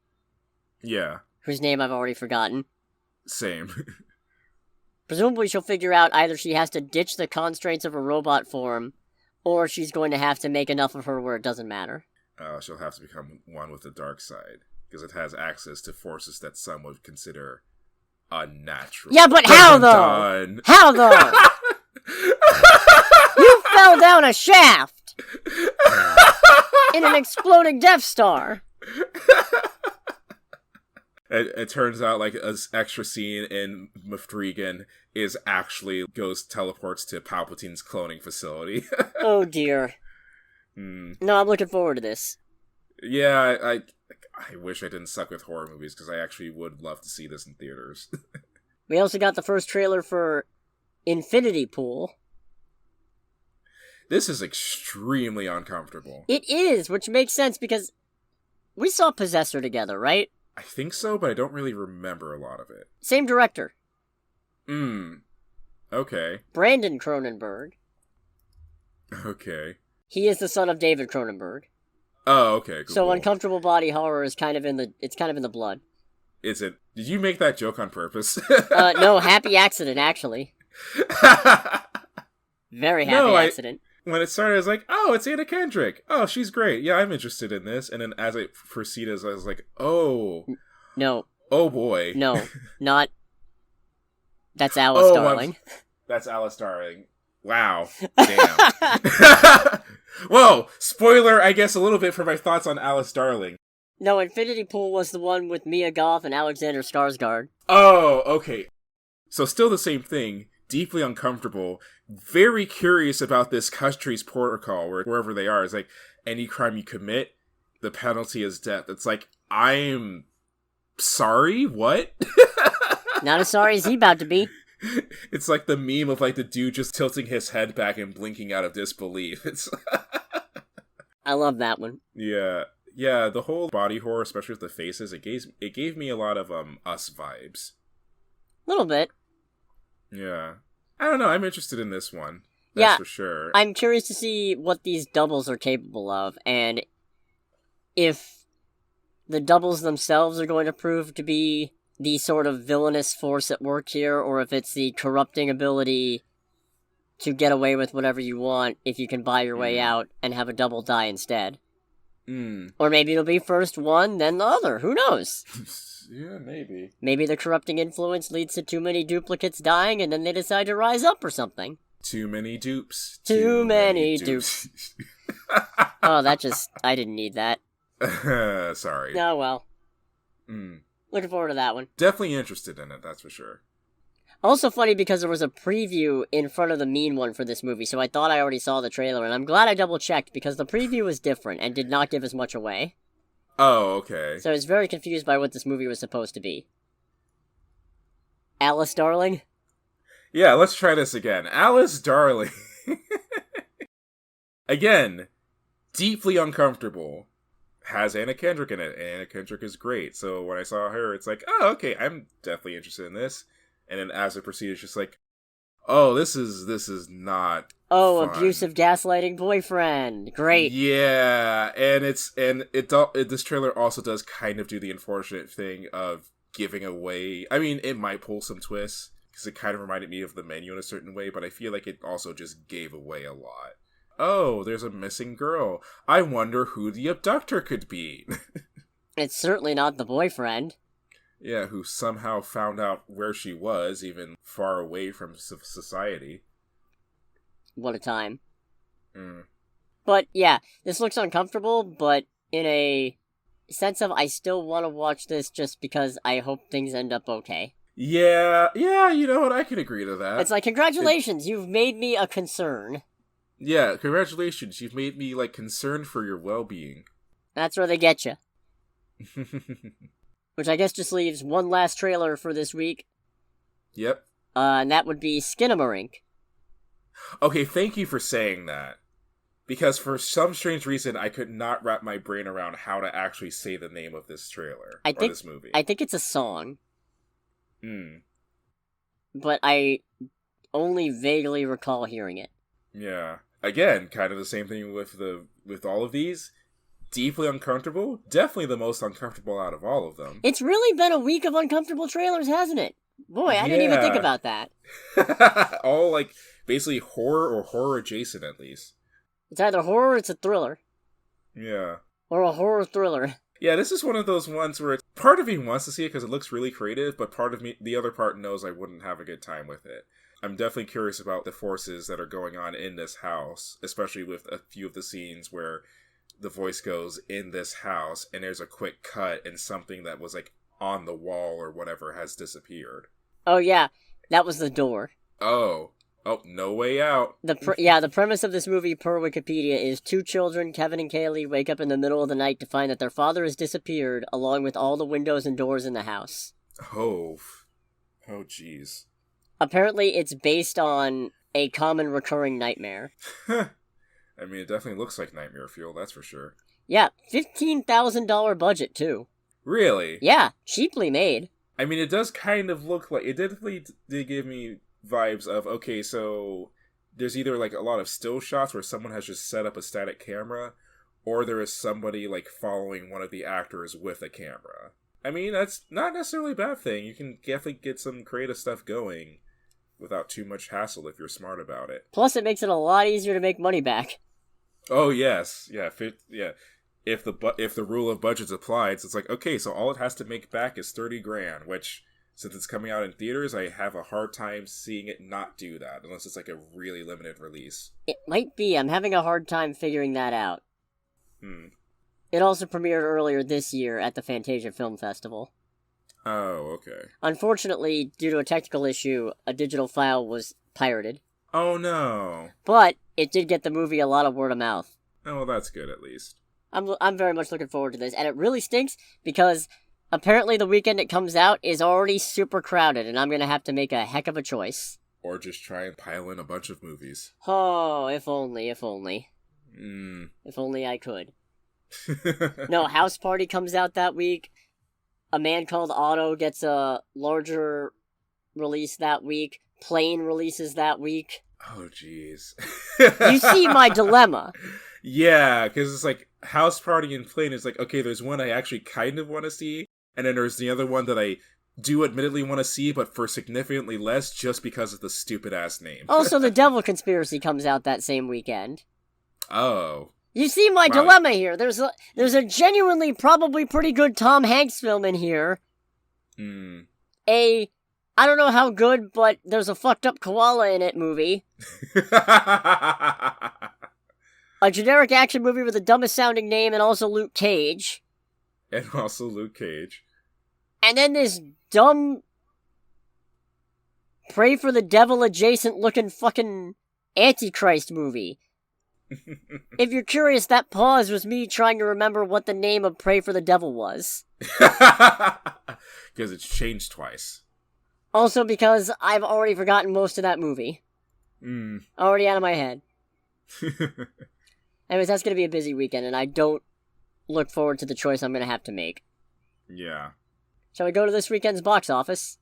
yeah, whose name I've already forgotten, same. presumably she'll figure out either she has to ditch the constraints of her robot form, or she's going to have to make enough of her where it doesn't matter. She'll have to become one with the dark side, because it has access to forces that some would consider unnatural. Yeah, but how though? How though? You fell down a shaft! In an exploding Death Star! It turns out like an extra scene in Mafdregan is actually teleports to Palpatine's cloning facility. Oh dear. No, I'm looking forward to this. Yeah, I wish I didn't suck with horror movies, because I actually would love to see this in theaters. We also got the first trailer for Infinity Pool. This is extremely uncomfortable. It is, which makes sense because we saw Possessor together, right? I think so, but I don't really remember a lot of it. Same director. Okay. Brandon Cronenberg. Okay. He is the son of David Cronenberg. Oh, okay. Cool. So uncomfortable body horror is kind of in the blood. Is it? Did you make that joke on purpose? No, happy accident, actually. Very happy accident. When it started, I was like, oh, it's Anna Kendrick. Oh, she's great. Yeah, I'm interested in this. And then as it proceeded, I was like, oh. No. Oh, boy. No, not. That's Alice Darling. That's Alice Darling. Wow. Damn. Whoa. Spoiler, I guess, a little bit for my thoughts on Alice Darling. No, Infinity Pool was the one with Mia Goth and Alexander Skarsgård. Oh, okay. So still the same thing. Deeply uncomfortable. Very curious about this country's protocol, wherever they are. It's like, any crime you commit, the penalty is death. It's like, I'm sorry? What? Not as sorry as he about to be. It's like the meme of like the dude just tilting his head back and blinking out of disbelief. It's I love that one. Yeah. Yeah, the whole body horror, especially with the faces, it gave me a lot of Us vibes. A little bit. Yeah. I don't know, I'm interested in this one. That's for sure. I'm curious to see what these doubles are capable of, and if the doubles themselves are going to prove to be the sort of villainous force at work here, or if it's the corrupting ability to get away with whatever you want if you can buy your way out and have a double die instead. Or maybe it'll be first one, then the other. Who knows? Yeah, maybe. Maybe the corrupting influence leads to too many duplicates dying, and then they decide to rise up or something. Too many dupes. Too many dupes. Oh, I didn't need that. Sorry. Oh, well. Looking forward to that one. Definitely interested in it, that's for sure. Also funny because there was a preview in front of the mean one for this movie, so I thought I already saw the trailer, and I'm glad I double-checked because the preview was different and did not give as much away. Oh, okay. So I was very confused by what this movie was supposed to be. Alice Darling? Yeah, let's try this again. Alice Darling. Again, deeply uncomfortable. Has Anna Kendrick in it. Anna Kendrick is great. So when I saw her, it's like, oh, okay, I'm definitely interested in this. And then as it proceeds, it's just like, oh, this is not fun. Abusive gaslighting boyfriend. Great. Yeah, and this trailer also does kind of do the unfortunate thing of giving away. I mean, it might pull some twists because it kind of reminded me of The Menu in a certain way, but I feel like it also just gave away a lot. Oh, there's a missing girl. I wonder who the abductor could be. It's certainly not the boyfriend. Yeah, who somehow found out where she was, even far away from society. What a time. But yeah, this looks uncomfortable, but in a sense of I still want to watch this just because I hope things end up okay. Yeah, you know what, I can agree to that. It's like, congratulations, you've made me a concern. Yeah, congratulations, you've made me, concerned for your well-being. That's where they get you. Which I guess just leaves one last trailer for this week. Yep. And that would be Skinamarink. Okay, thank you for saying that. Because for some strange reason, I could not wrap my brain around how to actually say the name of this trailer, this movie. I think it's a song. But I only vaguely recall hearing it. Yeah. Again, kind of the same thing with all of these. Deeply uncomfortable. Definitely the most uncomfortable out of all of them. It's really been a week of uncomfortable trailers, hasn't it? Boy, I didn't even think about that. All, basically horror or horror adjacent, at least. It's either horror or it's a thriller. Yeah. Or a horror thriller. Yeah, this is one of those ones where part of me wants to see it because it looks really creative, but the other part knows I wouldn't have a good time with it. I'm definitely curious about the forces that are going on in this house, especially with a few of the scenes where the voice goes in this house and there's a quick cut and something that was on the wall or whatever has disappeared. Oh yeah, that was the door. Oh, no way out. The premise of this movie, per Wikipedia, is two children, Kevin and Kaylee, wake up in the middle of the night to find that their father has disappeared, along with all the windows and doors in the house. Oh jeez. Apparently, it's based on a common recurring nightmare. I mean, it definitely looks like nightmare fuel, that's for sure. Yeah, $15,000 budget, too. Really? Yeah, cheaply made. I mean, it does kind of look like... It definitely did give me vibes of, okay, so there's either, like, a lot of still shots where someone has just set up a static camera, or there is somebody, like, following one of the actors with a camera. I mean, that's not necessarily a bad thing. You can definitely get some creative stuff going without too much hassle if you're smart about it. Plus, it makes it a lot easier to make money back. Oh, yes. Yeah, If the rule of budgets applies, it's like, okay, so all it has to make back is $30,000, which, since it's coming out in theaters, I have a hard time seeing it not do that, unless it's like a really limited release. It might be. I'm having a hard time figuring that out. It also premiered earlier this year at the Fantasia Film Festival. Oh, okay. Unfortunately, due to a technical issue, a digital file was pirated. Oh, no. But it did get the movie a lot of word of mouth. Oh, well, that's good, at least. I'm very much looking forward to this, and it really stinks because apparently the weekend it comes out is already super crowded, and I'm gonna have to make a heck of a choice. Or just try and pile in a bunch of movies. Oh, if only. If only I could. No, House Party comes out that week. A Man Called Otto gets a larger release that week. Plane releases that week. Oh, jeez. You see my dilemma. Yeah, because it's like House Party and Plane is like, okay, there's one I actually kind of want to see, and then there's the other one that I do admittedly want to see, but for significantly less just because of the stupid-ass name. Also, The Devil Conspiracy comes out that same weekend. Oh. You see my dilemma here. There's a genuinely probably pretty good Tom Hanks film in here. I don't know how good, but there's a fucked up koala in it movie. A generic action movie with the dumbest sounding name and also Luke Cage. And also Luke Cage. And then this dumb Pray for the Devil adjacent looking fucking Antichrist movie. If you're curious, that pause was me trying to remember what the name of Pray for the Devil was. Because it's changed twice. Also because I've already forgotten most of that movie. Already out of my head. Anyways, that's going to be a busy weekend, and I don't look forward to the choice I'm going to have to make. Yeah. Shall we go to this weekend's box office?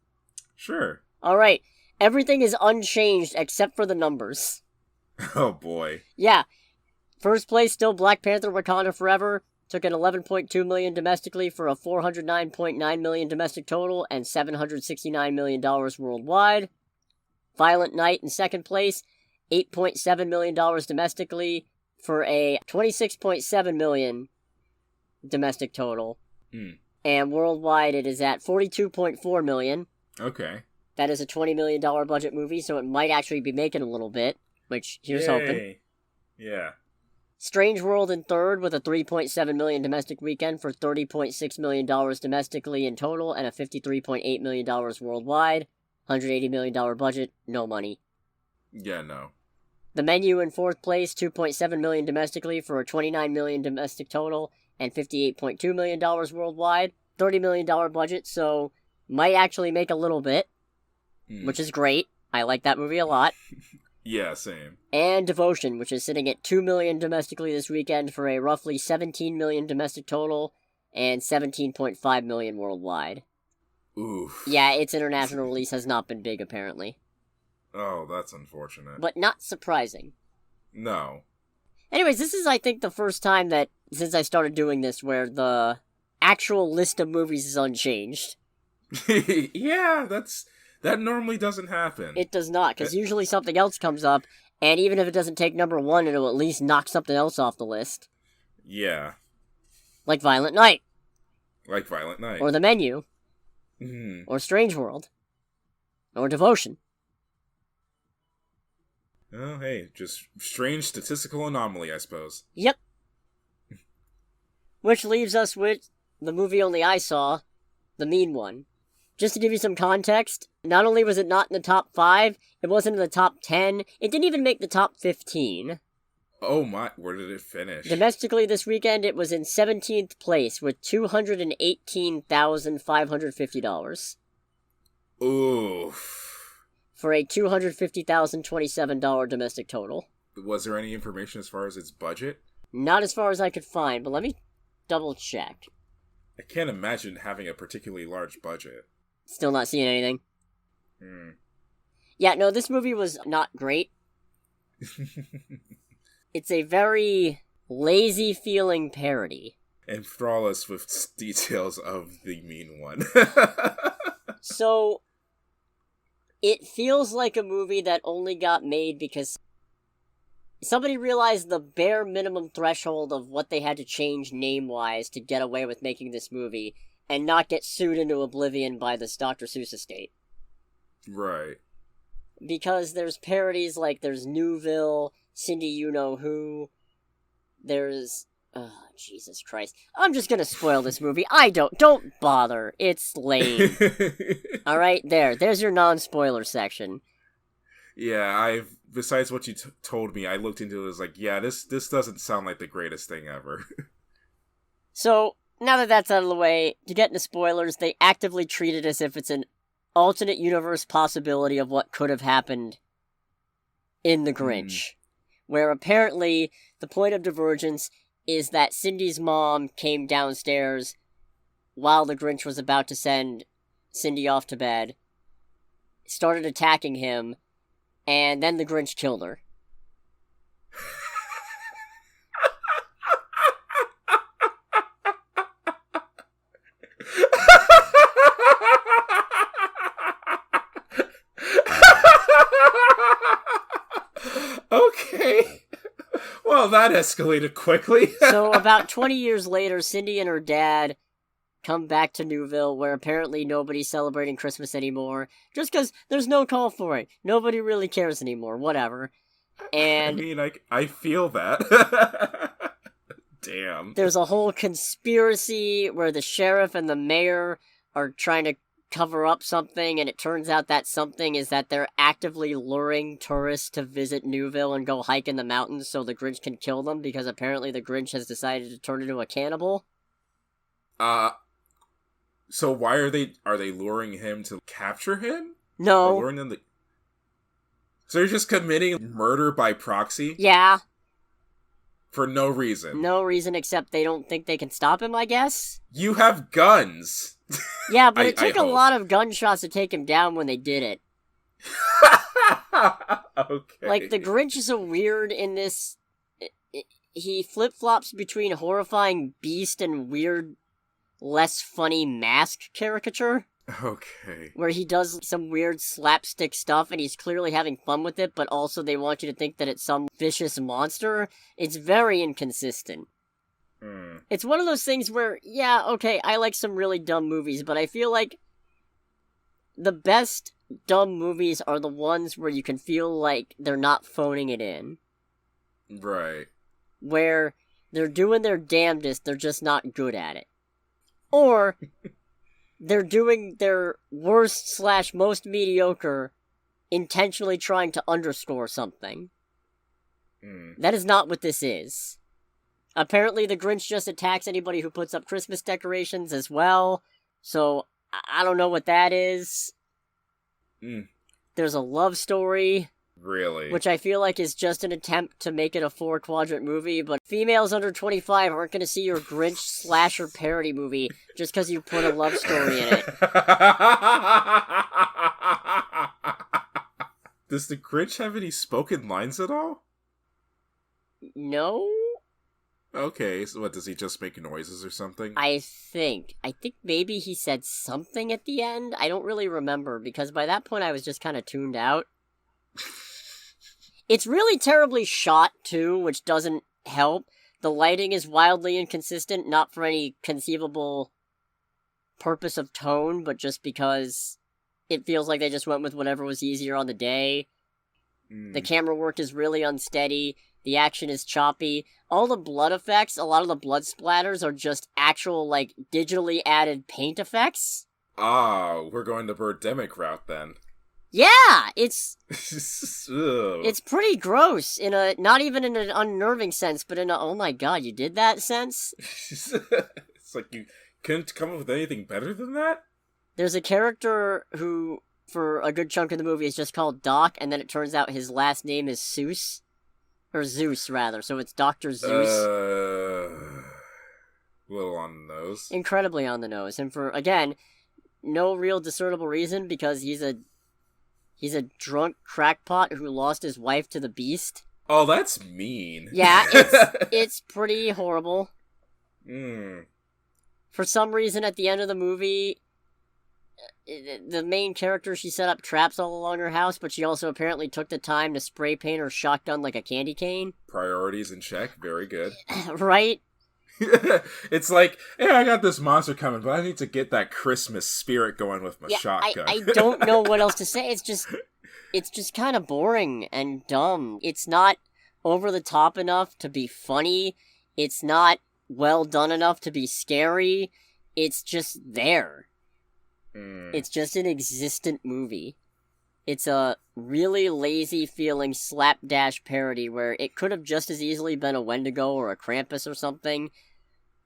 Sure. Alright, everything is unchanged except for the numbers. Oh boy. Yeah. First place, still Black Panther Wakanda Forever. Took in $11.2 million domestically for a $409.9 million domestic total and $769 million worldwide. Violent Night in second place, $8.7 million domestically for a $26.7 million domestic total. And worldwide it is at $42.4 million. Okay. That is a $20 million budget movie, so it might actually be making a little bit, which here's hoping. Yeah. Strange World in third with a $3.7 million domestic weekend for $30.6 million domestically in total and a $53.8 million worldwide. $180 million budget, no money. Yeah, no. The Menu in fourth place, $2.7 million domestically for a $29 million domestic total and $58.2 million worldwide. $30 million budget, so might actually make a little bit, which is great. I like that movie a lot. Yeah, same. And Devotion, which is sitting at $2 million domestically this weekend for a roughly $17 million domestic total and $17.5 million worldwide. Oof. Yeah, its international release has not been big, apparently. Oh, that's unfortunate. But not surprising. No. Anyways, this is, I think, the first time that, since I started doing this, where the actual list of movies is unchanged. Yeah, that normally doesn't happen. It does not, because usually something else comes up, and even if it doesn't take number one, it'll at least knock something else off the list. Yeah. Like Violent Night. Like Violent Night. Or The Menu. Or Strange World. Or Devotion. Oh, hey, just strange statistical anomaly, I suppose. Yep. Which leaves us with the movie only I saw, the mean one. Just to give you some context, not only was it not in the top 5, it wasn't in the top 10, it didn't even make the top 15. Oh my, where did it finish? Domestically this weekend, it was in 17th place with $218,550. Oof. For a $250,027 domestic total. Was there any information as far as its budget? Not as far as I could find, but let me double check. I can't imagine having a particularly large budget. Still not seeing anything. Yeah, no, this movie was not great. It's a very lazy-feeling parody. Enthrall us with details of the mean one. So, it feels like a movie that only got made because somebody realized the bare minimum threshold of what they had to change name-wise to get away with making this movie, and not get sued into oblivion by this Dr. Seuss estate. Right. Because there's parodies like there's Newville, Cindy You Know Who, there's... Oh, Jesus Christ. I'm just gonna spoil this movie. Don't bother. It's lame. Alright, there's your non-spoiler section. Yeah, besides what you told me, I looked into it and was like, yeah, this doesn't sound like the greatest thing ever. So, now that that's out of the way, to get into spoilers, they actively treat it as if it's an alternate universe possibility of what could have happened in The Grinch. Where apparently, the point of divergence is that Cindy's mom came downstairs while the Grinch was about to send Cindy off to bed, started attacking him, and then the Grinch killed her. Okay. Well, that escalated quickly. So about 20 years later, Cindy and her dad come back to Newville, where apparently nobody's celebrating Christmas anymore, just because there's no call for it. Nobody really cares anymore, whatever. And I mean, I feel that. Damn. There's a whole conspiracy where the sheriff and the mayor are trying to cover up something, and it turns out that something is that they're actively luring tourists to visit Newville and go hike in the mountains so the Grinch can kill them, because apparently the Grinch has decided to turn into a cannibal. So why are they luring him to capture him? No. Or luring them to... So they're just committing murder by proxy? Yeah. For no reason. No reason except they don't think they can stop him, I guess? You have guns! Yeah, but it took a lot of gunshots to take him down when they did it. Okay. Like, the Grinch is so weird in this... He flip-flops between horrifying beast and weird, less funny mask caricature. Okay. Where he does some weird slapstick stuff and he's clearly having fun with it, but also they want you to think that it's some vicious monster. It's very inconsistent. It's one of those things where, yeah, okay, I like some really dumb movies, but I feel like the best dumb movies are the ones where you can feel like they're not phoning it in. Right. Where they're doing their damnedest, they're just not good at it. Or they're doing their worst / most mediocre, intentionally trying to underscore something. That is not what this is. Apparently the Grinch just attacks anybody who puts up Christmas decorations as well, so I don't know what that is. There's a love story. Really? Which I feel like is just an attempt to make it a 4-quadrant movie, but females under 25 aren't going to see your Grinch slasher parody movie just because you put a love story in it. Does the Grinch have any spoken lines at all? No? Okay, so what, does he just make noises or something? I think maybe he said something at the end. I don't really remember, because by that point I was just kind of tuned out. It's really terribly shot, too, which doesn't help. The lighting is wildly inconsistent, not for any conceivable purpose of tone, but just because it feels like they just went with whatever was easier on the day. The camera work is really unsteady. The action is choppy. All the blood effects, a lot of the blood splatters are just actual, like, digitally added paint effects. Ah, we're going the Birdemic route then. Yeah, it's Ugh. it's pretty gross in a not even in an unnerving sense, but in a oh my god, you did that sense. It's like you couldn't come up with anything better than that? There's a character who, for a good chunk of the movie, is just called Doc, and then it turns out his last name is Seuss. Or Zeus, rather, so it's Dr. Zeus. Little on the nose. Incredibly on the nose, and for, again, no real discernible reason, because he's a drunk crackpot who lost his wife to the beast. Oh, that's mean. Yeah, it's pretty horrible. For some reason, at the end of the movie, the main character, she set up traps all along her house, but she also apparently took the time to spray paint her shotgun like a candy cane. Priorities in check. Very good. Right? It's like, hey, I got this monster coming, but I need to get that Christmas spirit going with my shotgun. I don't know what else to say. It's just kind of boring and dumb. It's not over the top enough to be funny. It's not well done enough to be scary. It's just there. It's just an existent movie. It's a really lazy feeling slapdash parody where it could have just as easily been a Wendigo or a Krampus or something,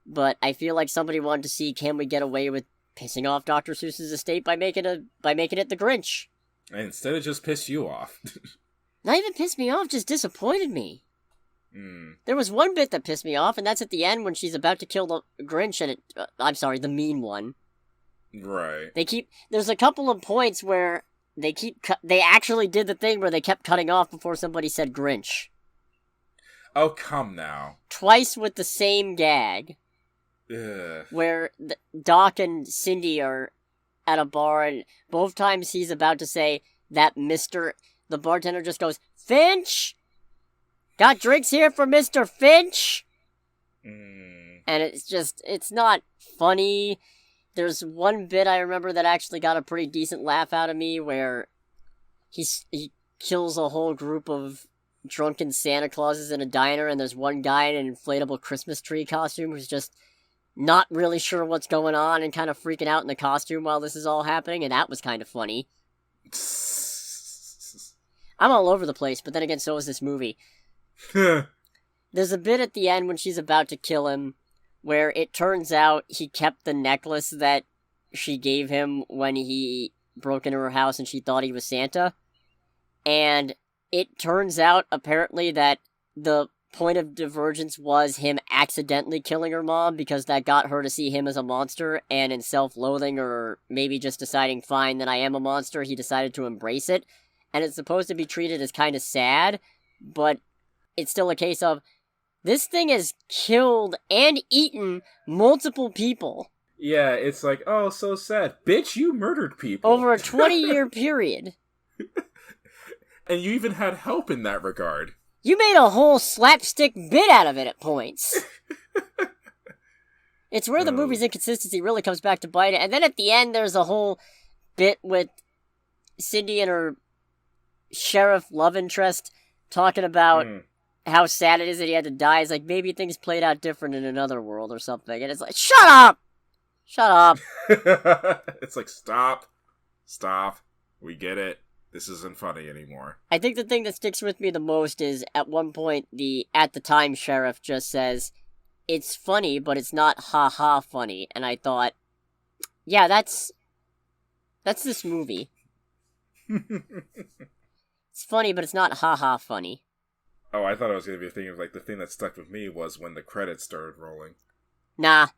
but I feel like somebody wanted to see, can we get away with pissing off Dr. Seuss's estate by making it the Grinch? And instead it just pissed you off. Not even pissed me off, just disappointed me. There was one bit that pissed me off, and that's at the end when she's about to kill the Grinch and I'm sorry, the mean one. Right. There's a couple of points where they actually did the thing where they kept cutting off before somebody said Grinch. Oh, come now. Twice with the same gag. Ugh. Where Doc and Cindy are at a bar, and both times he's about to say that the bartender just goes, Finch? Got drinks here for Mr. Finch? And it's not funny. There's one bit I remember that actually got a pretty decent laugh out of me where he kills a whole group of drunken Santa Clauses in a diner, and there's one guy in an inflatable Christmas tree costume who's just not really sure what's going on and kind of freaking out in the costume while this is all happening, and that was kind of funny. I'm all over the place, but then again, so is this movie. There's a bit at the end when she's about to kill him where it turns out he kept the necklace that she gave him when he broke into her house and she thought he was Santa. And it turns out, apparently, that the point of divergence was him accidentally killing her mom because that got her to see him as a monster, and in self-loathing, or maybe just deciding, fine, then I am a monster, he decided to embrace it. And it's supposed to be treated as kind of sad, but it's still a case of, this thing has killed and eaten multiple people. Yeah, it's like, oh, so sad. Bitch, you murdered people. Over a 20-year period. And you even had help in that regard. You made a whole slapstick bit out of it at points. It's where the movie's inconsistency really comes back to bite it. And then at the end, there's a whole bit with Cindy and her sheriff love interest talking about how sad it is that he had to die. It's like, maybe things played out different in another world or something. And it's like, shut up! Shut up! It's like, stop. We get it. This isn't funny anymore. I think the thing that sticks with me the most is, at one point, the at the time sheriff just says, it's funny, but it's not ha-ha funny. And I thought, yeah, that's this movie. It's funny, but it's not ha-ha funny. Oh, I thought it was going to be a thing of, like, the thing that stuck with me was when the credits started rolling. Nah.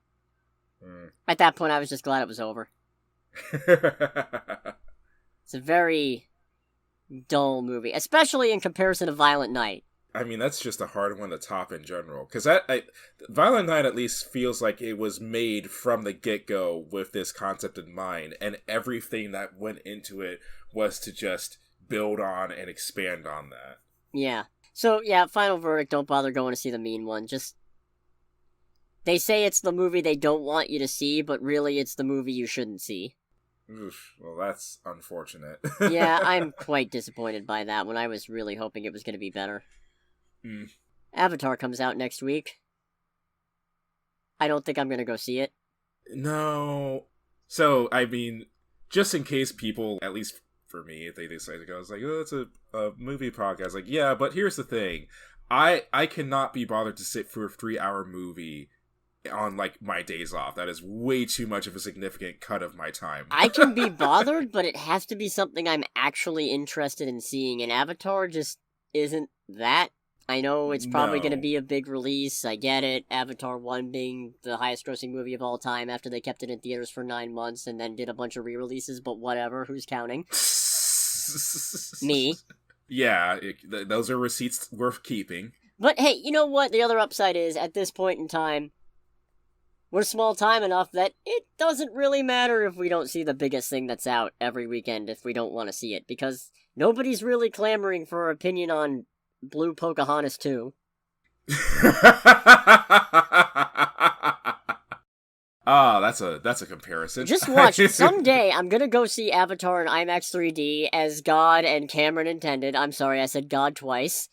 At that point, I was just glad it was over. It's a very dull movie, especially in comparison to Violent Night. I mean, that's just a hard one to top in general. Because Violent Night at least feels like it was made from the get-go with this concept in mind, and everything that went into it was to just build on and expand on that. Yeah. So, yeah, final verdict, don't bother going to see the mean one. Just, they say it's the movie they don't want you to see, but really it's the movie you shouldn't see. Oof, well, that's unfortunate. Yeah, I'm quite disappointed by that one. I was really hoping it was going to be better. Avatar comes out next week. I don't think I'm going to go see it. No, So, I mean, just in case people, at least for me, if they decide to go, it's like, oh, it's a movie podcast. Like, yeah, but here's the thing. I cannot be bothered to sit for a 3-hour movie on, like, my days off. That is way too much of a significant cut of my time. I can be bothered, but it has to be something I'm actually interested in seeing, and Avatar just isn't that. I know it's probably going to be a big release, I get it. Avatar 1 being the highest grossing movie of all time after they kept it in theaters for 9 months and then did a bunch of re-releases, but whatever, who's counting? Me. Yeah, those are receipts worth keeping. But hey, you know what? The other upside is, at this point in time, we're small time enough that it doesn't really matter if we don't see the biggest thing that's out every weekend if we don't want to see it, because nobody's really clamoring for our opinion on Blue Pocahontas 2. Ah, that's a comparison. Just watch. Someday I'm gonna go see Avatar in IMAX 3D as God and Cameron intended. I'm sorry, I said God twice.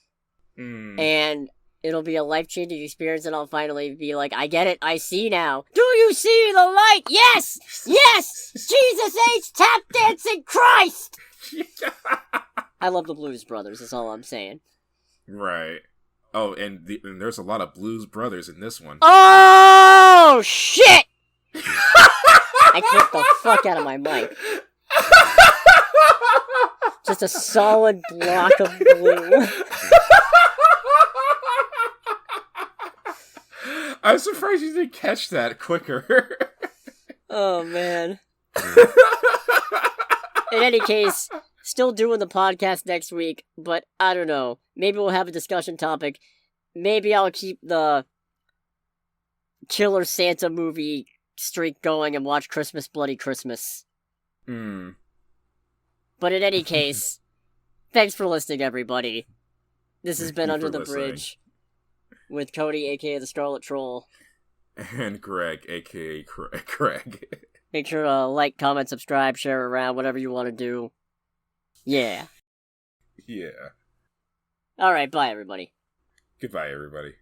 And it'll be a life-changing experience, and I'll finally be like, I get it, I see now. Do you see the light? Yes! Yes! Jesus H. Tap Dancing Christ! I love the Blues Brothers, that's all I'm saying. Right. Oh, and there's a lot of Blues Brothers in this one. Oh, shit! I clicked the fuck out of my mic. Just a solid block of blue. I'm surprised you didn't catch that quicker. Oh, man. In any case, still doing the podcast next week, but I don't know. Maybe we'll have a discussion topic. Maybe I'll keep the Killer Santa movie streak going and watch Christmas Bloody Christmas. But in any case, thanks for listening, everybody. This has been Under the Bridge with Cody, aka the Scarlet Troll. And Greg, aka Craig. Make sure to like, comment, subscribe, share around, whatever you want to do. Yeah. Yeah. Alright, bye everybody. Goodbye, everybody.